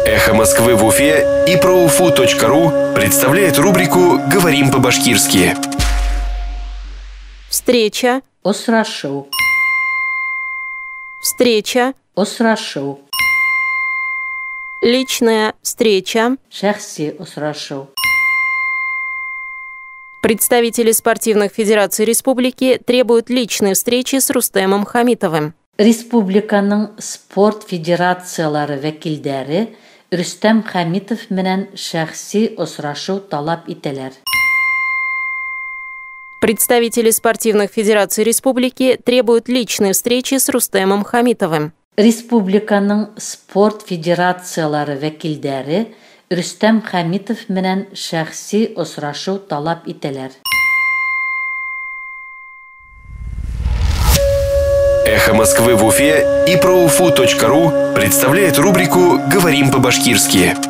Эхо Москвы в Уфе и ProUFU.ru представляет рубрику «Говорим по-башкирски». Встреча. Очрашу. Встреча. Очрашу. Личная встреча. Шахси очрашу. Представители спортивных федераций республики требуют личной встречи с Рустемом Хамитовым. Республиканың спорт федерациялары вәкилдәре Рустем Хамитов менән шәхси очрашу талап итәләр. Представители спортивных федераций республики требуют личной встречи с Рустемом Хамитовым. Республиканың спорт федерациялары вәкилдәре Рустем Хамитов менән шәхси очрашу талап итәләр. Эхо Москвы в Уфе и ProUFU.ru представляет рубрику «Говорим по-башкирски».